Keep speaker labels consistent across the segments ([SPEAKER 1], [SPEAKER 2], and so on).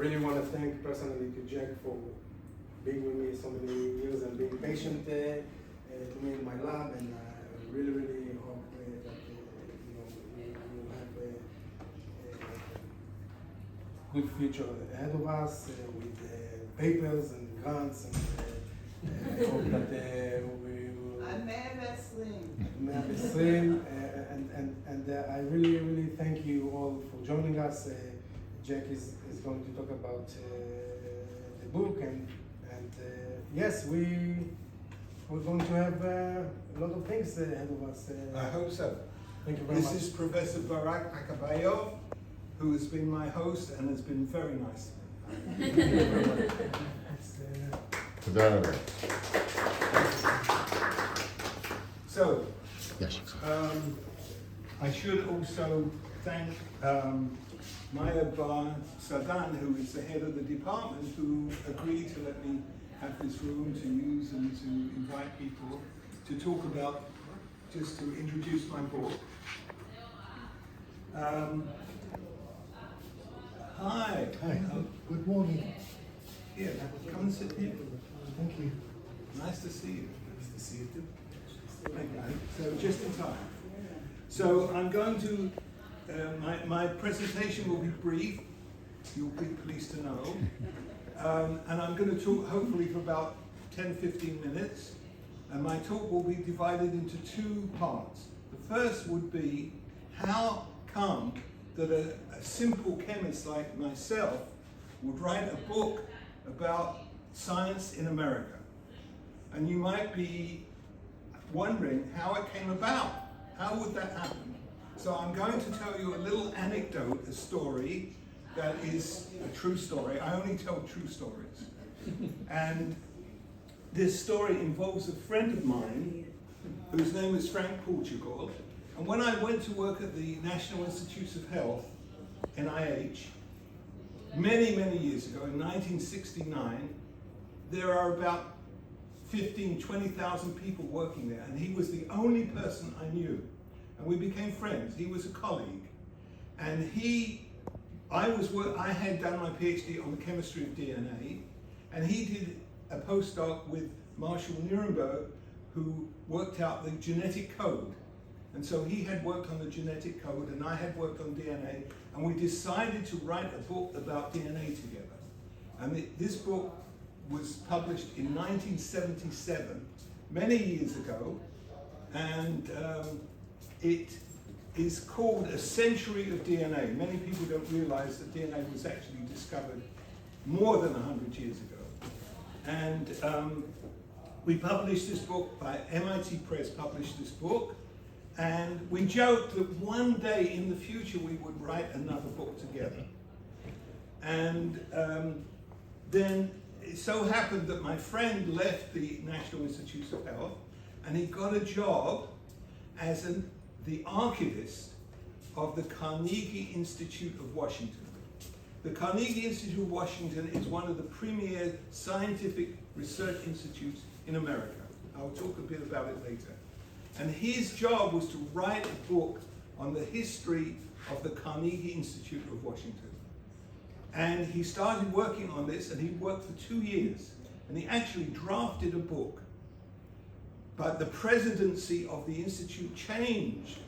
[SPEAKER 1] really want to thank personally to Jack for being with me so many years and being patient to me in my lab, and I really, really hope that you will have a good future ahead of us with papers and grants, and I hope that we will.
[SPEAKER 2] I'm
[SPEAKER 1] And I really, really thank you all for joining us. Jack is going to talk about the book, and yes, we're going to have a lot of things ahead of us.
[SPEAKER 3] I hope so.
[SPEAKER 1] Thank you very much.
[SPEAKER 3] This is Professor Barak Akabayov, who has been my host and has been very nice to me.
[SPEAKER 1] Thank you very much.
[SPEAKER 3] So,
[SPEAKER 4] Yes.
[SPEAKER 3] I should also thank Maya Bar Sadan, who is the head of the department, who agreed to let me have this room to use and to invite people to talk about, just to introduce my book. Hi.
[SPEAKER 4] Hi. Good morning.
[SPEAKER 3] Here, come and sit here.
[SPEAKER 4] Thank you.
[SPEAKER 3] Nice to see you. Nice to see you too. Okay, so just in time. So I'm going to, my presentation will be brief, you'll be pleased to know. And I'm going to talk hopefully for about 10-15 minutes. And my talk will be divided into two parts. The first would be, how come that a simple chemist like myself would write a book about science in America? And you might be wondering how it came about. How would that happen? So I'm going to tell you a little anecdote, a story that is a true story. I only tell true stories. And this story involves a friend of mine whose name is Frank Portugal. And when I went to work at the National Institutes of Health, NIH, many, many years ago, in 1969, there are about 20,000 people working there, and he was the only person I knew. And we became friends. He was a colleague. And I had done my PhD on the chemistry of DNA, and he did a postdoc with Marshall Nirenberg, who worked out the genetic code. And so he had worked on the genetic code, and I had worked on DNA, and we decided to write a book about DNA together. And this book was published in 1977, many years ago, and it is called A Century of DNA. Many people don't realize that DNA was actually discovered more than 100 years ago. And we published this book, by MIT Press published this book, and we joked that one day in the future we would write another book together. And then it so happened that my friend left the National Institutes of Health, and he got a job as the archivist of the Carnegie Institute of Washington. The Carnegie Institute of Washington is one of the premier scientific research institutes in America. I'll talk a bit about it later. And his job was to write a book on the history of the Carnegie Institute of Washington. And he started working on this, and he worked for 2 years, and he actually drafted a book. But the presidency of the institute changed,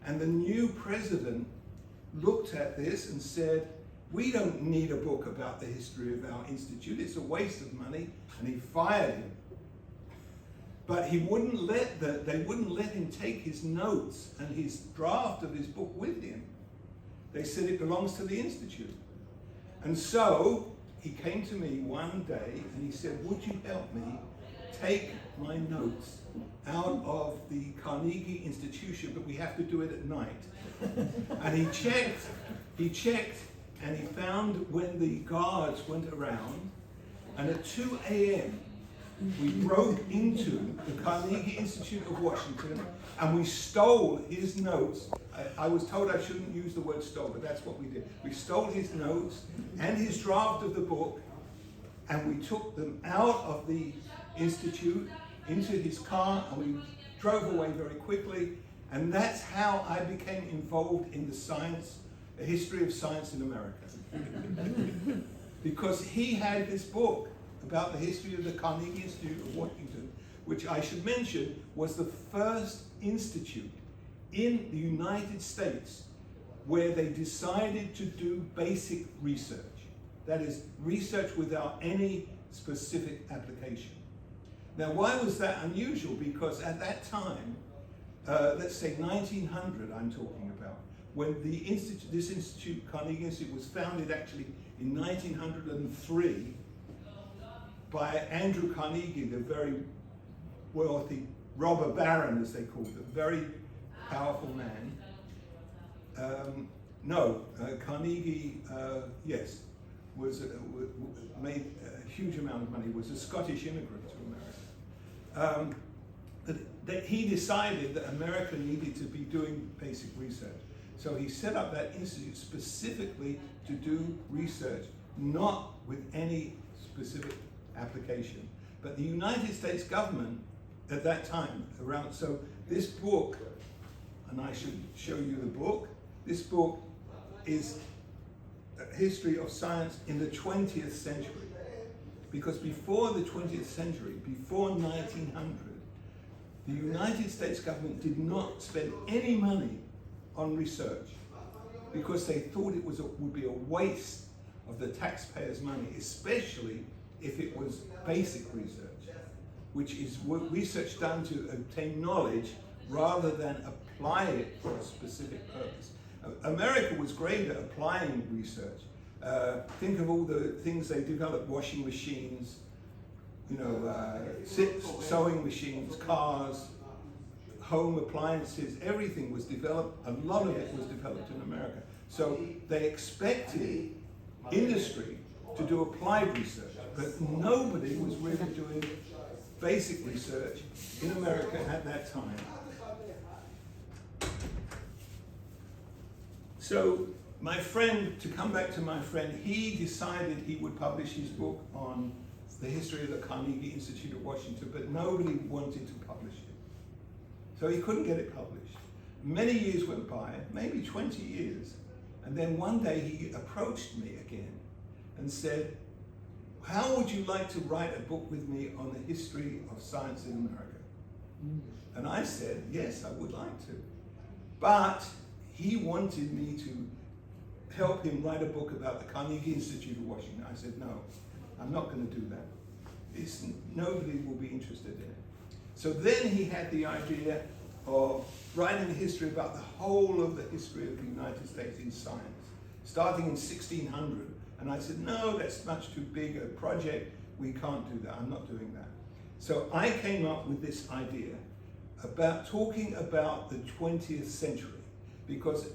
[SPEAKER 3] and the new president looked at this and said, we don't need a book about the history of our institute, it's a waste of money, and he fired him. But he wouldn't they wouldn't let him take his notes and his draft of his book with him. They said it belongs to the institute. And so he came to me one day and he said, would you help me take my notes out of the Carnegie Institution, but we have to do it at night. And he checked, and he found when the guards went around, and at 2 a.m. we broke into the Carnegie Institute of Washington and we stole his notes. I was told I shouldn't use the word stole, but that's what we did. We stole his notes and his draft of the book, and we took them out of the institute into his car, and we drove away very quickly. And that's how I became involved in the history of science in America. because he had this book about the history of the Carnegie Institute of Washington, which I should mention was the first institute in the United States where they decided to do basic research. That is, research without any specific application. Now, why was that unusual? Because at that time, let's say 1900 I'm talking about, when this institute, Carnegie Institute, was founded actually in 1903 by Andrew Carnegie, the very wealthy robber baron, as they called him, a very powerful man. Carnegie, yes, made a huge amount of money, was a Scottish immigrant to America. That he decided that America needed to be doing basic research. So he set up that institute specifically to do research, not with any specific application. But the United States government at that time, so this book, and I should show you the book, this book is a history of science in the 20th century. Because before the 20th century, before 1900, the United States government did not spend any money on research because they thought it would be a waste of the taxpayers' money, especially if it was basic research, which is research done to obtain knowledge rather than apply it for a specific purpose. America was great at applying research. Think of all the things they developed: washing machines, sewing machines, cars, home appliances. Everything was developed. A lot of it was developed in America. So they expected industry to do applied research, but nobody was really doing basic research in America at that time. So my friend, to come back to my friend, he decided he would publish his book on the history of the Carnegie Institute of Washington, but nobody wanted to publish it. So he couldn't get it published. Many years went by, maybe 20 years, and then one day he approached me again and said, "How would you like to write a book with me on the history of science in America?" And I said, "Yes, I would like to." But he wanted me to help him write a book about the Carnegie Institute of Washington. I said, "No, I'm not going to do that. Nobody will be interested in it." So then he had the idea of writing a history about the whole of the history of the United States in science, starting in 1600. And I said, "No, that's much too big a project. We can't do that. I'm not doing that." So I came up with this idea about talking about the 20th century, because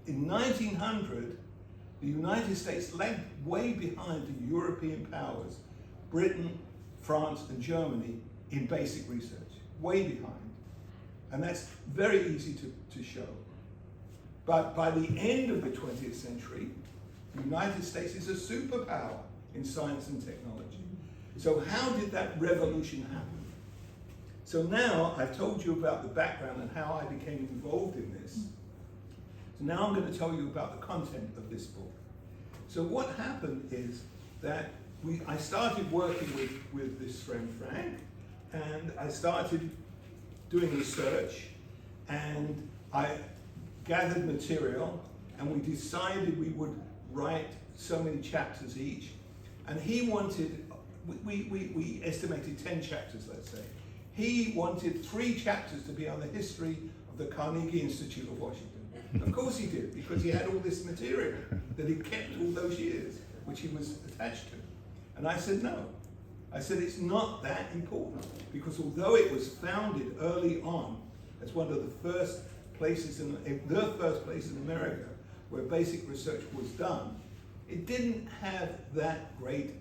[SPEAKER 3] in 1900, the United States lagged way behind the European powers, Britain, France, and Germany, in basic research, way behind. And that's very easy to show. But by the end of the 20th century, the United States is a superpower in science and technology. So how did that revolution happen? So now I've told you about the background and how I became involved in this. So now I'm going to tell you about the content of this book. So what happened is that I started working with this friend Frank, and I started doing research, and I gathered material, and we decided we would write so many chapters each. And he wanted, we estimated 10 chapters, let's say. He wanted 3 chapters to be on the history of the Carnegie Institute of Washington. Of course he did, because he had all this material that he kept all those years, which he was attached to. And I said, no. I said, it's not that important, because although it was founded early on as one of the first places the first place in America where basic research was done, it didn't have that great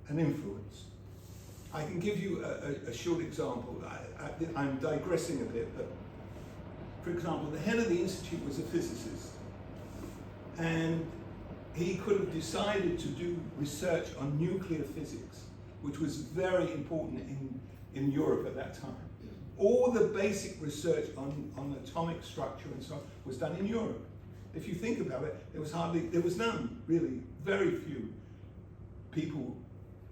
[SPEAKER 3] an influence. I can give you a short example. I'm digressing a bit, but for example, the head of the institute was a physicist, and he could have decided to do research on nuclear physics, which was very important in Europe at that time. All the basic research on atomic structure and so on was done in Europe. If you think about it, there was none, really, very few. people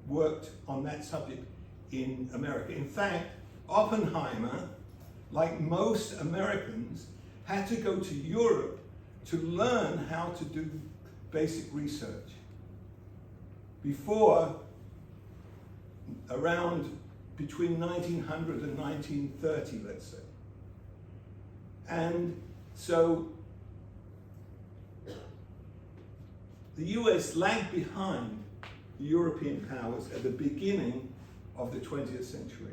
[SPEAKER 3] worked on that subject in America. In fact, Oppenheimer, like most Americans, had to go to Europe to learn how to do basic research before around between 1900 and 1930, let's say. And so the US lagged behind the European powers at the beginning of the 20th century.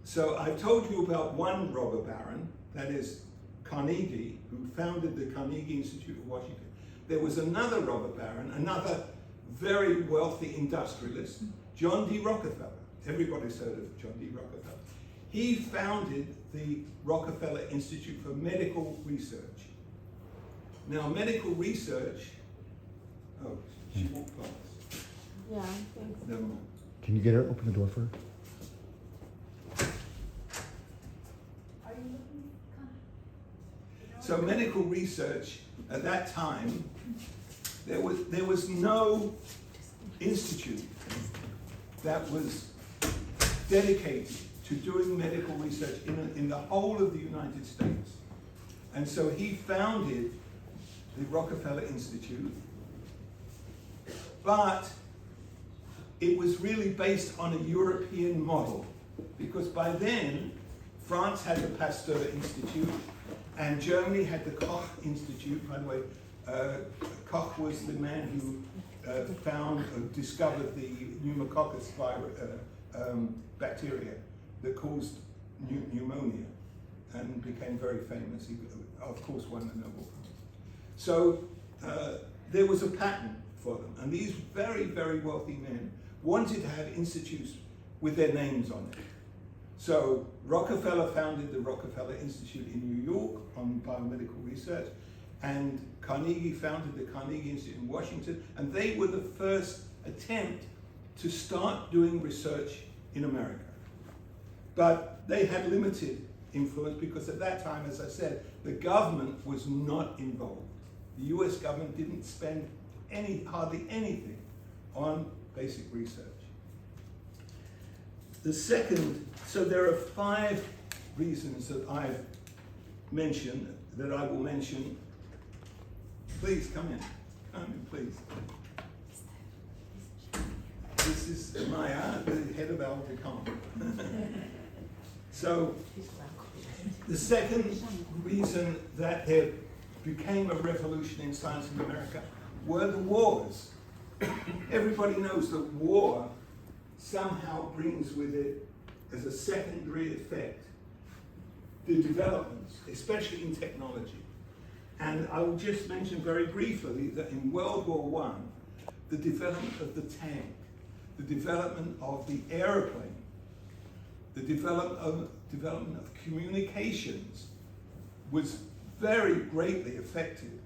[SPEAKER 3] So I've told you about one robber baron, that is Carnegie, who founded the Carnegie Institute of Washington. There was another robber baron, another very wealthy industrialist, John D. Rockefeller. Everybody's heard of John D. Rockefeller. He founded the Rockefeller Institute for Medical Research. Now, medical research, oh, she walked past.
[SPEAKER 2] Yeah, thanks.
[SPEAKER 3] Never mind.
[SPEAKER 4] Can you get her, open the door for her?
[SPEAKER 2] Are you looking?
[SPEAKER 3] So medical research at that time, there was no institute that was dedicated to doing medical research in the whole of the United States. And so he founded the Rockefeller Institute, but it was really based on a European model, because by then France had the Pasteur Institute and Germany had the Koch Institute. By the way, Koch was the man who discovered the pneumococcus bacteria that caused pneumonia and became very famous. He, of course, won the Nobel Prize. So there was a pattern for them, and these very, very wealthy men wanted to have institutes with their names on it. So Rockefeller founded the Rockefeller Institute in New York on biomedical research, and Carnegie founded the Carnegie Institute in Washington, and they were the first attempt to start doing research in America. But they had limited influence because at that time, as I said, the government was not involved. The US government didn't spend hardly anything on basic research. The second, so there are 5 reasons that I've mentioned, that I will mention. Please come in, please. This is Maya, the head of our department. So, the second reason that there became a revolution in science in America were the wars. Everybody knows that war somehow brings with it, as a secondary effect, the developments, especially in technology. And I will just mention very briefly that in World War I, the development of the tank, the development of the airplane, the development of communications was very greatly affected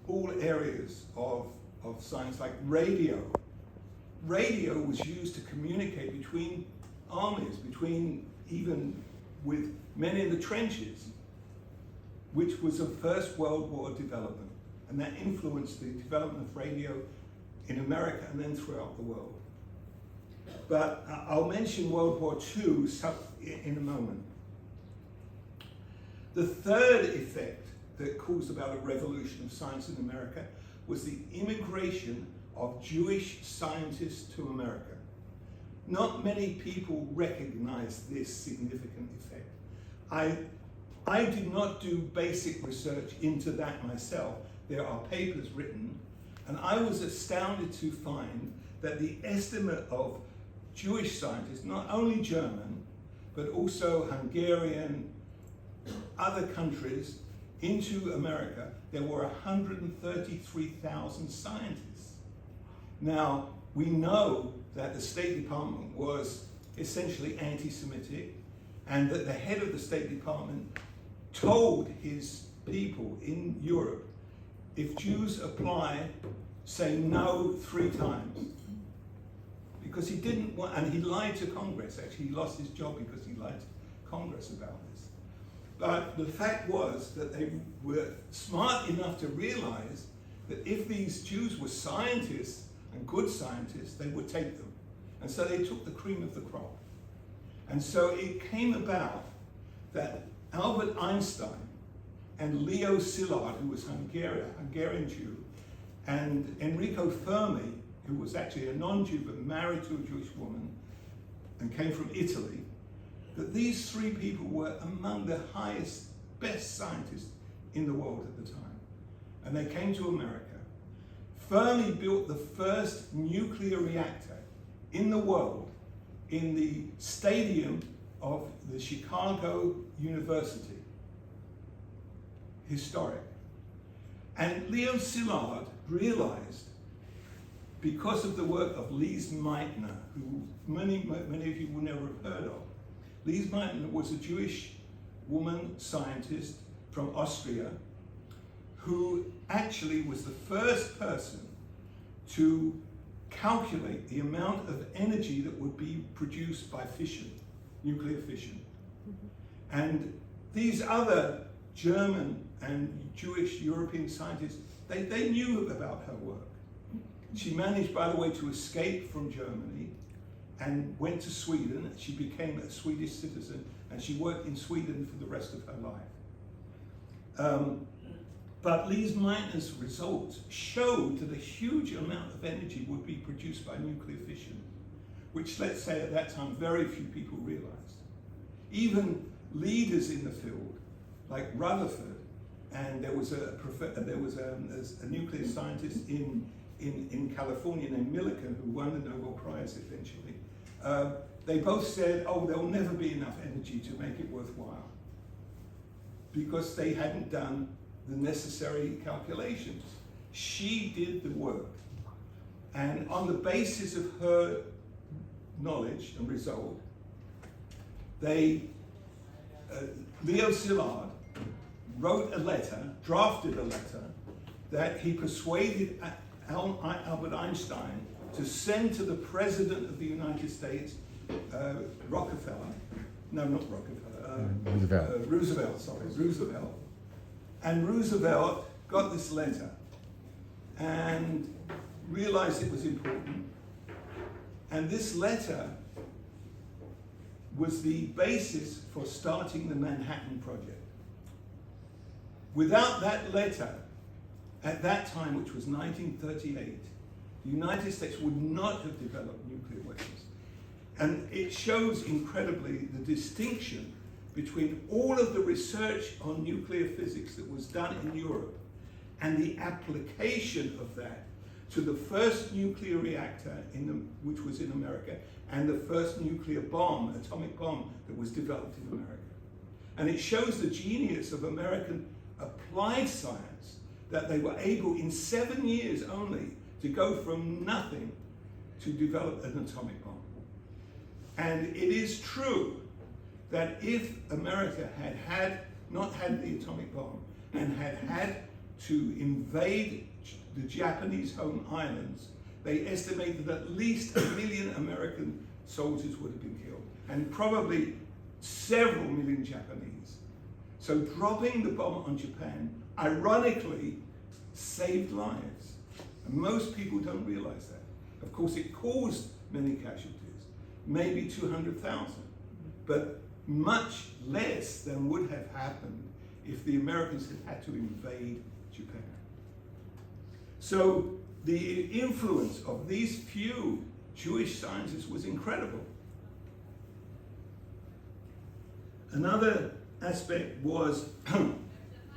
[SPEAKER 3] all areas of science, like radio. Radio was used to communicate between armies, even with men in the trenches, which was a First World War development. And that influenced the development of radio in America and then throughout the world. But I'll mention World War II in a moment. The third effect that caused about a revolution of science in America was the immigration of Jewish scientists to America. Not many people recognize this significant effect. I did not do basic research into that myself. There are papers written, and I was astounded to find that the estimate of Jewish scientists, not only German, but also Hungarian, other countries, into America, there were 133,000 scientists. Now, we know that the State Department was essentially anti-Semitic, and that the head of the State Department told his people in Europe, if Jews apply, say no 3 times. Because he didn't want, and he lied to Congress, actually. He lost his job because he lied to Congress about this. But the fact was that they were smart enough to realize that if these Jews were scientists and good scientists, they would take them. And so they took the cream of the crop. And so it came about that Albert Einstein and Leo Szilard, who was a Hungarian Jew, and Enrico Fermi, who was actually a non-Jew but married to a Jewish woman and came from Italy, that these three people were among the highest, best scientists in the world at the time. And they came to America. Fermi built the first nuclear reactor in the world in the stadium of the Chicago University. Historic. And Leo Szilard realized, because of the work of Lise Meitner, who many of you will never have heard of. Lise Meitner was a Jewish woman scientist from Austria who actually was the first person to calculate the amount of energy that would be produced by fission, nuclear fission. And these other German and Jewish European scientists, they knew about her work. She managed, by the way, to escape from Germany and went to Sweden. She became a Swedish citizen and she worked in Sweden for the rest of her life. But Lise Meitner's results showed that a huge amount of energy would be produced by nuclear fission, which, let's say at that time, very few people realized. Even leaders in the field, like Rutherford, and there was a nuclear scientist in California named Millikan who won the Nobel Prize eventually. They both said, oh, there'll never be enough energy to make it worthwhile, because they hadn't done the necessary calculations. She did the work. And on the basis of her knowledge and result, Leo Szilard wrote a letter, drafted a letter, that he persuaded Albert Einstein to send to the President of the United States, Roosevelt. And Roosevelt got this letter and realized it was important. And this letter was the basis for starting the Manhattan Project. Without that letter, at that time, which was 1938, the United States would not have developed nuclear weapons. And it shows incredibly the distinction between all of the research on nuclear physics that was done in Europe and the application of that to the first nuclear reactor which was in America, and the first nuclear bomb, atomic bomb, that was developed in America. And it shows the genius of American applied science, that they were able in 7 years only to go from nothing to develop an atomic bomb. And it is true that if America had not had the atomic bomb and had to invade the Japanese home islands, they estimated that at least 1 million American soldiers would have been killed, and probably several million Japanese. So dropping the bomb on Japan, ironically, saved lives. And most people don't realize that. Of course, it caused many casualties, maybe 200,000, but much less than would have happened if the Americans had to invade Japan. So the influence of these few Jewish scientists was incredible. Another aspect was,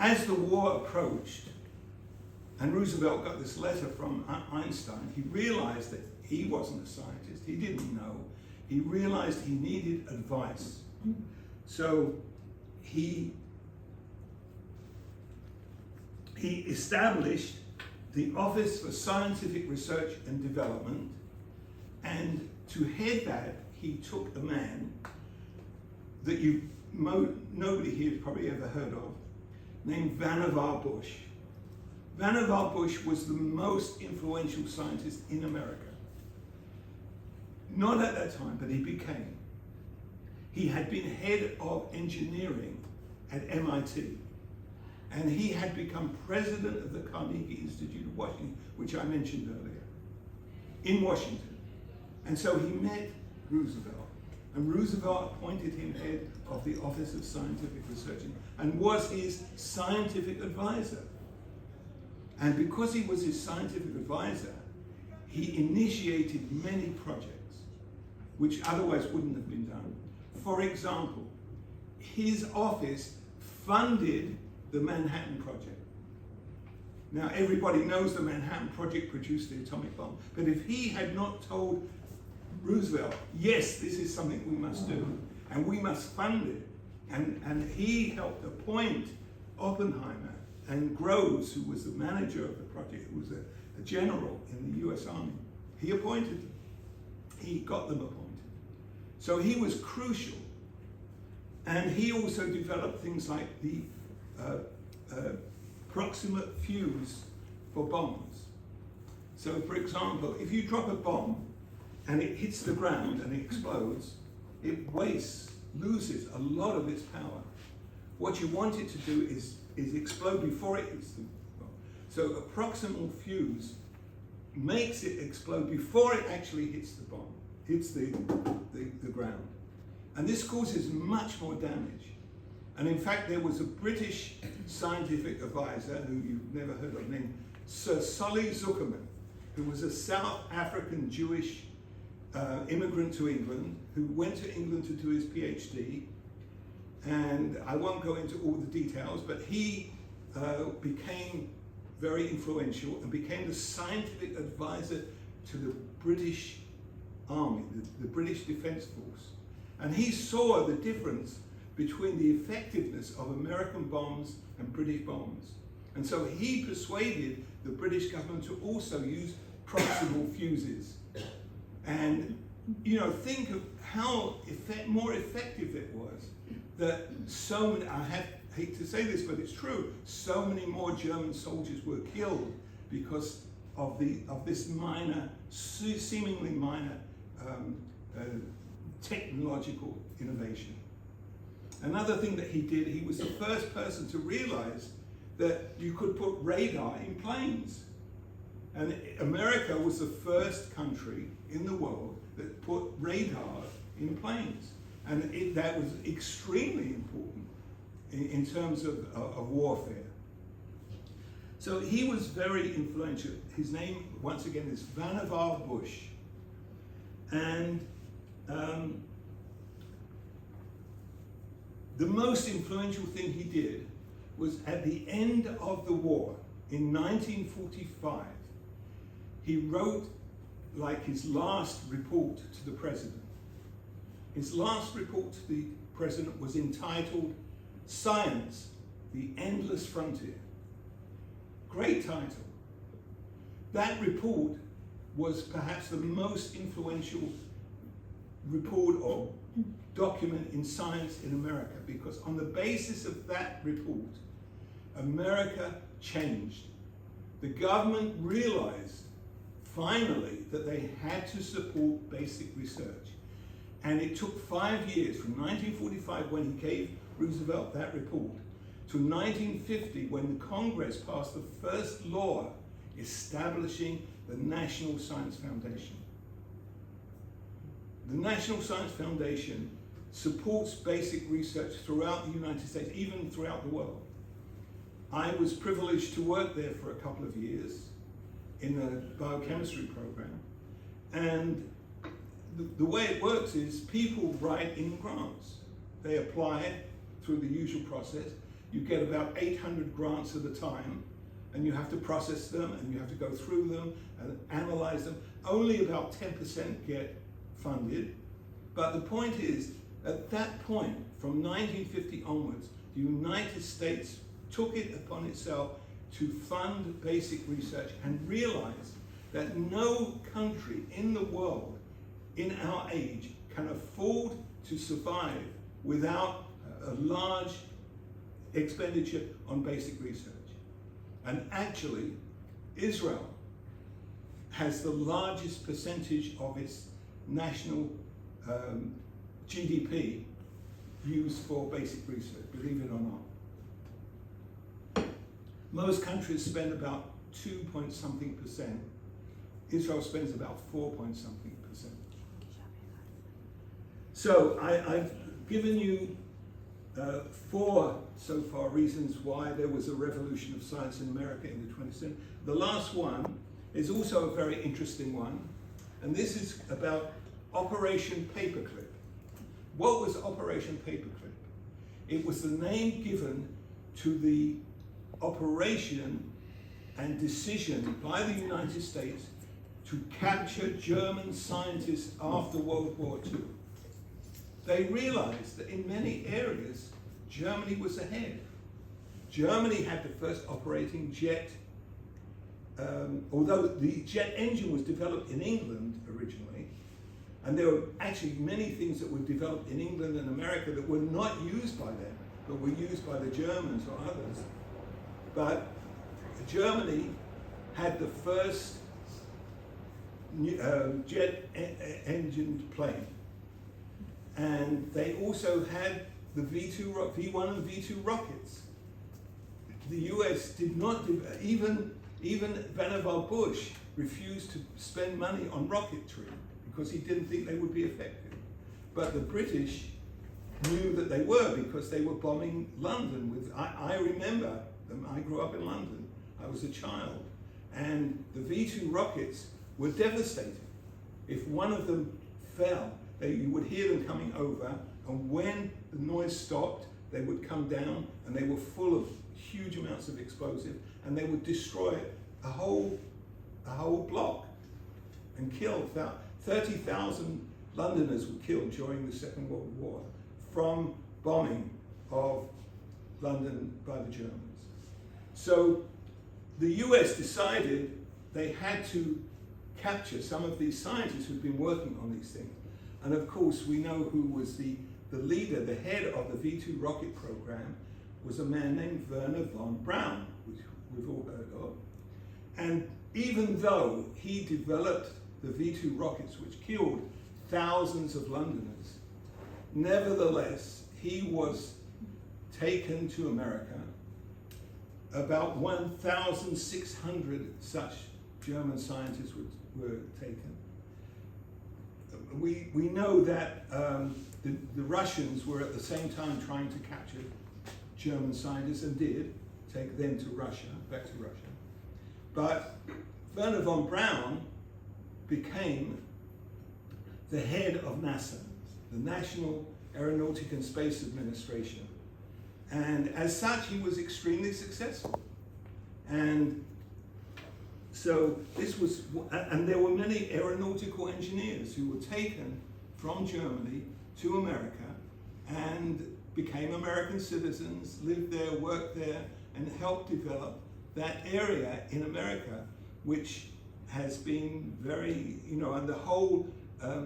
[SPEAKER 3] as the war approached, and Roosevelt got this letter from Einstein, he realized that he wasn't a scientist, he didn't know. He realized he needed advice. So he established the Office for Scientific Research and Development, and to head that, he took a man that nobody here has probably ever heard of, named Vannevar Bush. Vannevar Bush was the most influential scientist in America. Not at that time, but he became. He had been head of engineering at MIT, and he had become president of the Carnegie Institute of Washington, which I mentioned earlier. in Washington. And so he met Roosevelt, and Roosevelt appointed him head of the Office of Scientific Research and was his scientific advisor. And because he was his scientific advisor, he initiated many projects which otherwise wouldn't have been done. For example, his office funded the Manhattan Project. Now, everybody knows the Manhattan Project produced the atomic bomb, but if he had not told Roosevelt, yes, this is something we must do, and we must fund it, and he helped appoint Oppenheimer and Groves, who was the manager of the project, who was a general in the US Army, he appointed them. He got them appointed. So he was crucial. And he also developed things like the proximate fuse for bombs. So for example, if you drop a bomb and it hits the ground and it explodes, it loses a lot of its power. What you want it to do is explode before it hits the bomb. So a proximal fuse makes it explode before it actually hits the bomb, hits the ground. And this causes much more damage. And in fact, there was a British scientific advisor who you've never heard of, named Sir Solly Zuckerman, who was a South African Jewish immigrant to England, who went to England to do his PhD. And I won't go into all the details, but he became very influential and became the scientific advisor to the British Army, the British Defence Force. And he saw the difference between the effectiveness of American bombs and British bombs. And so he persuaded the British government to also use proximal fuses. And, you know, think of how more effective it was that so many, hate to say this, but it's true, so many more German soldiers were killed because of this seemingly minor technological innovation. Another thing that he did, he was the first person to realize that you could put radar in planes. And America was the first country in the world that put radar in planes. And that was extremely important in terms of warfare. So he was very influential. His name, once again, is Vannevar Bush. And the most influential thing he did was at the end of the war, in 1945, he wrote like his last report to the president. His last report to the president was entitled Science, the Endless Frontier. Great title. That report was perhaps the most influential report or document in science in America, because on the basis of that report, America changed. The government realized finally that they had to support basic research. And it took 5 years, from 1945 when he gave Roosevelt that report, to 1950 when the Congress passed the first law establishing the National Science Foundation. The National Science Foundation supports basic research throughout the United States, even throughout the world. I was privileged to work there for a couple of years in the biochemistry program. And the way it works is people write in grants. They apply it through the usual process. You get about 800 grants at a time, and you have to process them, and you have to go through them and analyze them. Only about 10% get funded. But the point is, at that point, from 1950 onwards, the United States took it upon itself to fund basic research and realized that no country in the world in our age can afford to survive without a large expenditure on basic research. And actually, Israel has the largest percentage of its national GDP used for basic research, believe it or not. Most countries spend about 2 point something % Israel spends about 4 point something percent. So I've given you 4 so far reasons why there was a revolution of science in America in the 20th century. The last one is also a very interesting one, and this is about Operation Paperclip. What was Operation Paperclip? It was the name given to the operation and decision by the United States to capture German scientists after World War II. They realized that in many areas, Germany was ahead. Germany had the first operating jet, although the jet engine was developed in England originally, and there were actually many things that were developed in England and America that were not used by them, but were used by the Germans or others. But Germany had the first jet engined plane. And they also had the V1 and V2 rockets. The US did not, even Vannevar Bush refused to spend money on rocketry because he didn't think they would be effective. But the British knew that they were because they were bombing London with, I remember them, I grew up in London, I was a child, and the V2 rockets were devastating. If one of them fell, you would hear them coming over, and when the noise stopped, they would come down, and they were full of huge amounts of explosive, and they would destroy a whole block and kill 30,000 Londoners were killed during the Second World War from bombing of London by the Germans. So the US decided they had to capture some of these scientists who'd been working on these things. And of course, we know who was the leader, the head of the V2 rocket program, was a man named Werner von Braun, which we've all heard of. And even though he developed the V2 rockets, which killed thousands of Londoners, nevertheless, he was taken to America. About 1,600 such German scientists were taken. We know that the Russians were at the same time trying to capture German scientists and did take them to Russia, back to Russia. But Werner von Braun became the head of NASA, the National Aeronautic and Space Administration. And as such, he was extremely successful. And so this was, and there were many aeronautical engineers who were taken from Germany to America and became American citizens, lived there, worked there, and helped develop that area in America, which has been very, and the whole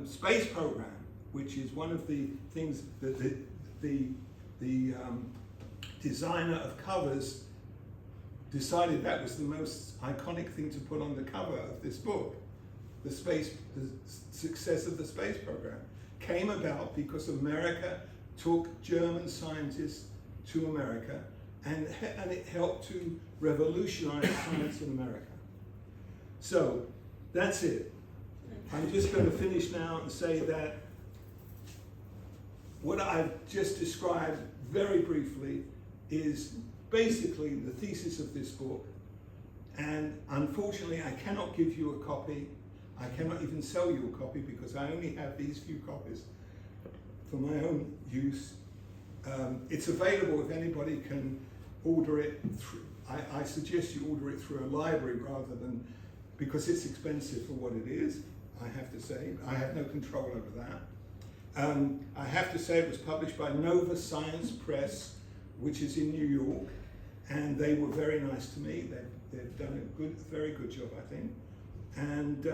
[SPEAKER 3] space program, which is one of the things that the designer of covers decided that was the most iconic thing to put on the cover of this book. The success of the space program came about because America took German scientists to America, and it helped to revolutionize science in America. So that's it. I'm just going to finish now and say that what I've just described very briefly is basically the thesis of this book, and unfortunately I cannot give you a copy. I cannot even sell you a copy because I only have these few copies for my own use. It's available if anybody can order it through. I suggest you order it through a library rather than, because it's expensive for what it is, I have to say. I have no control over that. I have to say it was published by Nova Science Press, which is in New York, and they were very nice to me. They've done a very good job, I think. And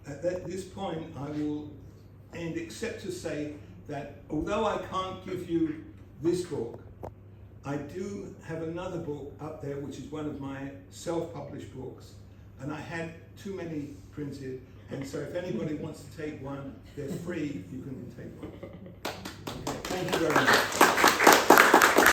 [SPEAKER 3] at this point, I will end, except to say that although I can't give you this book, I do have another book up there, which is one of my self-published books, and I had too many printed, and so if anybody wants to take one, they're free, you can take one. Okay, thank you very much.